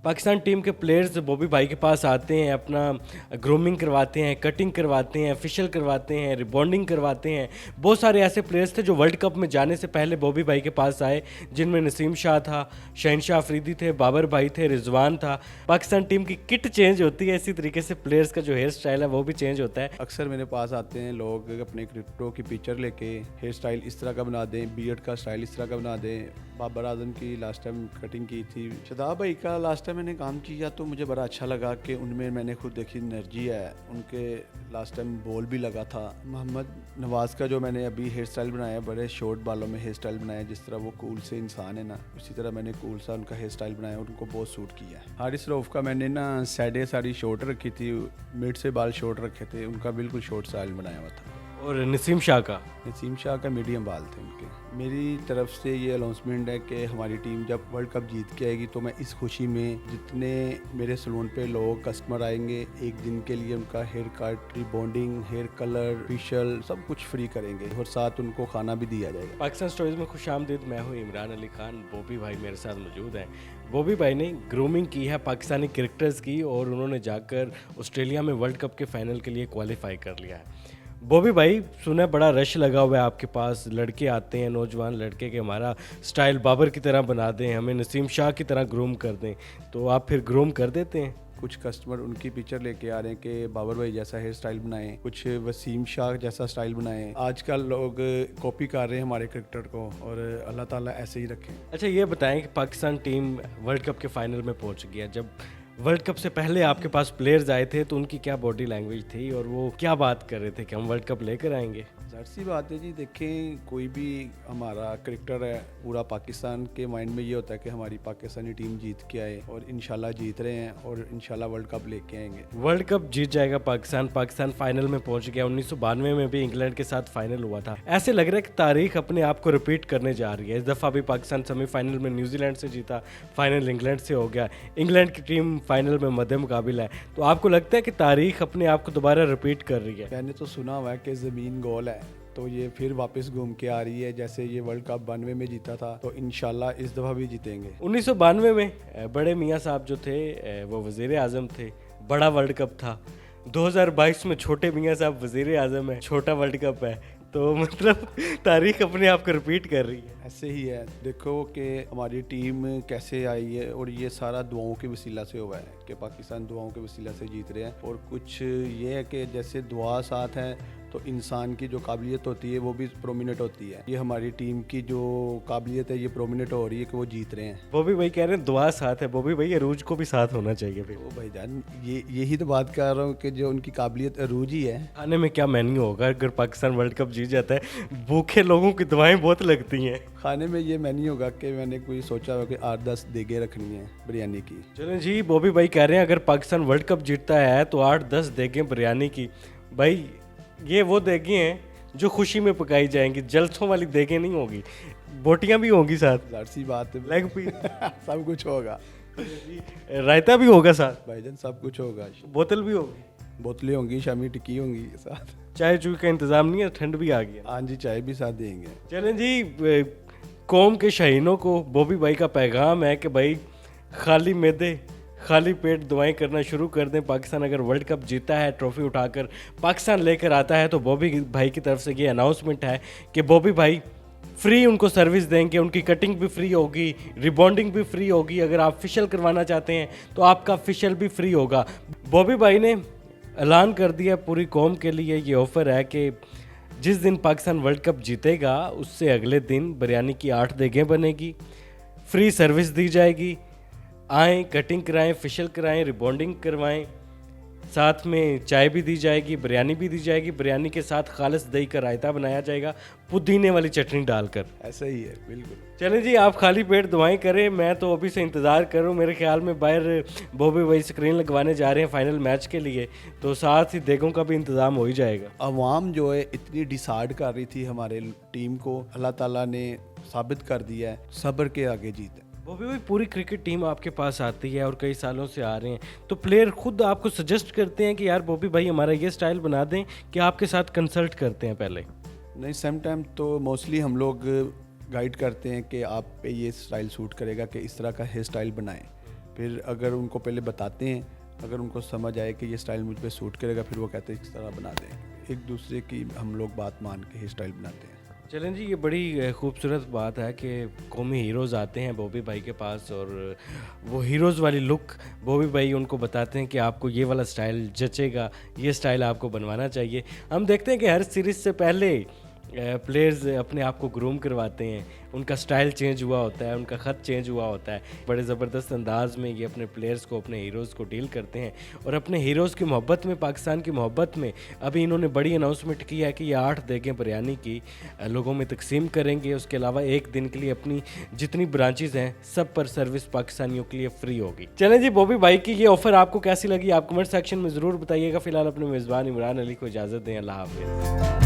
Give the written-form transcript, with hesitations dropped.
Pakistan team के players Bobby भाई के पास आते हैं, अपना ग्रूमिंग करवाते हैं, कटिंग करवाते हैं, फेशियल करवाते हैं, रिबॉन्डिंग करवाते हैं। बहुत सारे ऐसे प्लेयर्स थे जो वर्ल्ड कप में जाने से पहले बॉबी भाई के पास आए, जिनमें नसीम शाह था, शहनशाह अफरीदी थे, बाबर भाई थे, रिजवान था। पाकिस्तान टीम की किट चेंज होती है, इसी तरीके से प्लेयर्स का जो हेयर स्टाइल है वो भी चेंज होता है। अक्सर मेरे पास आते हैं लोग अपने क्रिप्टो की पिक्चर लेके, हेयर स्टाइल इस तरह का बना दें, बियर्ड का स्टाइल इस तरह का बना दें। बाबर आजम की लास्ट टाइम कटिंग की थी, शदाब भाई का लास्ट टाइम मैंने काम किया तो मुझे बड़ा अच्छा लगा कि उनमें मैंने खुद देखी एनर्जी है। उनके लास्ट टाइम बॉल भी लगा था। मोहम्मद नवाज़ का जो मैंने अभी हेयर स्टाइल बनाया, बड़े शॉर्ट बालों में हेयर स्टाइल बनाया, जिस तरह वो कूल से इंसान है ना, उसी तरह मैंने कूल सा उनका हेयर स्टाइल बनाया, उनको बहुत सूट किया है। हारिस रऊफ का मैंने ना साइडें सारी शॉर्ट रखी थी, मिड से बाल शॉर्ट रखे थे, उनका बिल्कुल शॉर्ट स्टाइल बनाया हुआ था। और नसीम शाह का मीडियम बाल थे उनके। मेरी तरफ से ये अनाउंसमेंट है कि हमारी टीम जब वर्ल्ड कप जीत के आएगी तो मैं इस खुशी में जितने मेरे सलून पे लोग कस्टमर आएंगे, एक दिन के लिए उनका hair cut, rebonding, hair colour, facial सब कुछ फ्री करेंगे और साथ उनको खाना भी दिया जाएगा। पाकिस्तान स्टोरीज में खुशामदीद। मैं हूँ इमरान अली खान। बॉबी भाई मेरे साथ मौजूद हैं। बॉबी भाई ने ग्रूमिंग की है पाकिस्तानी क्रिकेटर्स की, और उन्होंने जाकर ऑस्ट्रेलिया में वर्ल्ड कप के फाइनल के लिए क्वालिफाई कर लिया है। बॉबी भाई, सुना बड़ा रश लगा हुआ है आपके पास, लड़के आते हैं, नौजवान लड़के के हमारा स्टाइल बाबर की तरह बना दें, हमें नसीम शाह की तरह ग्रूम कर दें, तो आप फिर ग्रूम कर देते हैं? कुछ कस्टमर उनकी पिक्चर लेके आ रहे हैं कि बाबर भाई जैसा हेयर स्टाइल बनाएं, कुछ वसीम शाह जैसा स्टाइल बनाएं। आजकल लोग कॉपी कर रहे हैं हमारे क्रिकेटर को, और अल्लाह ताला ऐसे ही रखें। अच्छा, ये बताएं कि पाकिस्तान टीम वर्ल्ड कप के फाइनल में पहुंच गया। जब वर्ल्ड कप से पहले आपके पास प्लेयर्स आए थे तो उनकी क्या बॉडी लैंग्वेज थी और वो क्या बात कर रहे थे कि हम वर्ल्ड कप लेकर आएंगे? जाहिर सी बात है जी, देखें कोई भी हमारा क्रिकेटर है, पूरा पाकिस्तान के माइंड में ये होता है कि हमारी पाकिस्तानी टीम जीत के आए, और इंशाल्लाह जीत रहे हैं और इंशाल्लाह वर्ल्ड कप लेके आएंगे। वर्ल्ड कप जीत जाएगा पाकिस्तान। पाकिस्तान फाइनल में पहुंच गया। 1992 में भी इंग्लैंड के साथ फाइनल हुआ था। ऐसे लग रहा है कि तारीख अपने आप को रिपीट करने जा रही है। इस दफ़ा भी पाकिस्तान सेमीफाइनल में न्यूजीलैंड से जीता, फाइनल इंग्लैंड से हो गया, इंग्लैंड की टीम फाइनल में मद्दे मुकाबिल है। तो आपको लगता है कि तारीख अपने आप को दोबारा रिपीट कर रही है? मैंने तो सुना हुआ है कि ज़मीन गोल है, तो ये फिर वापस घूम के आ रही है। जैसे ये वर्ल्ड कप 92 में जीता था, तो इंशाल्लाह इस दफ़ा भी जीतेंगे। 1992 में बड़े मियाँ साहब जो थे वो वज़ीर आज़म थे, बड़ा वर्ल्ड कप था। 2022 में छोटे मियाँ साहब वज़ीर आज़म है, छोटा वर्ल्ड कप है। तो मतलब तारीख अपने आप को रिपीट कर रही है। ऐसे ही है, देखो कि हमारी टीम कैसे आई है, और ये सारा दुआओं के वसीला से हुआ है कि पाकिस्तान दुआओं के वसीला से जीत रहे हैं। और कुछ ये है कि जैसे दुआ साथ है तो इंसान की जो काबिलियत होती है वो भी प्रोमिनेंट होती है। ये हमारी टीम की जो काबिलियत है ये प्रोमिनेंट हो रही है कि वो जीत रहे हैं। बॉबी भाई कह रहे हैं दुआ साथ है। बॉबी भाई अरूज को भी साथ होना चाहिए फिर। ओ भाईजान, यही तो बात कर रहा हूँ कि जो उनकी काबिलियत अरूज ही है। खाने में क्या मेन्यू होगा अगर पाकिस्तान वर्ल्ड कप जीत जाता है? भूखे लोगों की दुआएं बहुत लगती हैं। खाने में ये मेन्यू होगा कि मैंने कोई सोचा हुआ कि 8-10 देगे रखनी है बिरयानी की। चलें जी, बॉबी भाई कह रहे हैं अगर पाकिस्तान वर्ल्ड कप जीतता है तो 8-10 देगें बिरयानी की। भाई ये वो देगें हैं जो खुशी में पकाई जाएंगी, जलसों वाली देगें नहीं होगी। बोटियां भी होंगी साथ, जाहिर सी बात है, लेग पीस सब कुछ होगा। रायता भी होगा साथ भाईजान, सब कुछ होगा। बोतल भी होगी, बोतलें होंगी, शामी टिक्की होंगी साथ। चाय चूय का इंतजाम नहीं है? ठंड भी आ गया। हाँ जी, चाय भी साथ देंगे। चलें जी, कौम के शाहीनों को बॉबी भाई का पैगाम है कि भाई खाली मैदे खाली पेट दुआएं करना शुरू कर दें। पाकिस्तान अगर वर्ल्ड कप जीता है, ट्रॉफी उठाकर पाकिस्तान लेकर आता है, तो बॉबी भाई की तरफ से ये अनाउंसमेंट है कि बॉबी भाई फ्री उनको सर्विस देंगे, उनकी कटिंग भी फ्री होगी, रिबॉन्डिंग भी फ्री होगी। अगर आप फेशियल करवाना चाहते हैं तो आपका फेशियल भी फ्री होगा। बॉबी भाई ने ऐलान कर दिया पूरी कौम के लिए ये ऑफ़र है कि जिस दिन पाकिस्तान वर्ल्ड कप जीतेगा उससे अगले दिन बिरयानी की 8 देगें बनेगी, फ्री सर्विस दी जाएगी। आएँ, कटिंग कराएं, फेशियल कराएं, रिबॉन्डिंग करवाएं, साथ में चाय भी दी जाएगी, बिरयानी भी दी जाएगी। बिरयानी के साथ खालिस दही का रायता बनाया जाएगा, पुदीने वाली चटनी डालकर। ऐसा ही है, बिल्कुल। चलें जी, आप खाली पेट दुआएं करें। मैं तो अभी से इंतज़ार कर रहा हूँ। मेरे ख्याल में बाहर बॉबी भाई स्क्रीन लगवाने जा रहे हैं फाइनल मैच के लिए, तो साथ ही देगों का भी इंतज़ाम हो ही जाएगा। अवाम जो है इतनी डिसाइड कर रही थी हमारे टीम को, अल्लाह ताला ने साबित कर दिया है, सब्र के आगे जीत है। बॉबी भाई, पूरी क्रिकेट टीम आपके पास आती है और कई सालों से आ रहे हैं, तो प्लेयर खुद आपको सजेस्ट करते हैं कि यार बॉबी भाई हमारा ये स्टाइल बना दें, कि आपके साथ कंसल्ट करते हैं पहले? नहीं, सम टाइम तो मोस्टली हम लोग गाइड करते हैं कि आप पे ये स्टाइल सूट करेगा, कि इस तरह का हेयर स्टाइल बनाएं। फिर अगर उनको पहले बताते हैं, अगर उनको समझ आए कि ये स्टाइल मुझ पे सूट करेगा, फिर वो कहते हैं इस तरह बना दें। एक दूसरे की हम लोग बात मान के हेयर स्टाइल बनाते हैं। चलें जी, ये बड़ी खूबसूरत बात है कि कौमी हीरोज़ आते हैं बॉबी भाई के पास और वो हीरोज़ वाली लुक बॉबी भाई उनको बताते हैं कि आपको ये वाला स्टाइल जचेगा, ये स्टाइल आपको बनवाना चाहिए। हम देखते हैं कि हर सीरीज़ से पहले प्लेयर्स अपने आप को ग्रूम करवाते हैं, उनका स्टाइल चेंज हुआ होता है, उनका ख़त चेंज हुआ होता है। बड़े ज़बरदस्त अंदाज में ये अपने प्लेयर्स को, अपने हीरोज़ को डील करते हैं और अपने हीरोज़ की मोहब्बत में, पाकिस्तान की मोहब्बत में अभी इन्होंने बड़ी अनाउंसमेंट की है कि ये 8 देगें बिरयानी की लोगों में तकसीम करेंगे। उसके अलावा एक दिन के लिए अपनी जितनी ब्रांचेज़ हैं सब पर सर्विस पाकिस्तानियों के लिए फ्री होगी। चलें जी, बॉबी भाई की ये ऑफ़र आपको कैसी लगी आप कमेंट सेक्शन में ज़रूर बताइएगा। फ़िलहाल अपने मेज़बान इमरान अली को इजाज़त दें। अल्लाह हाफ़िज़।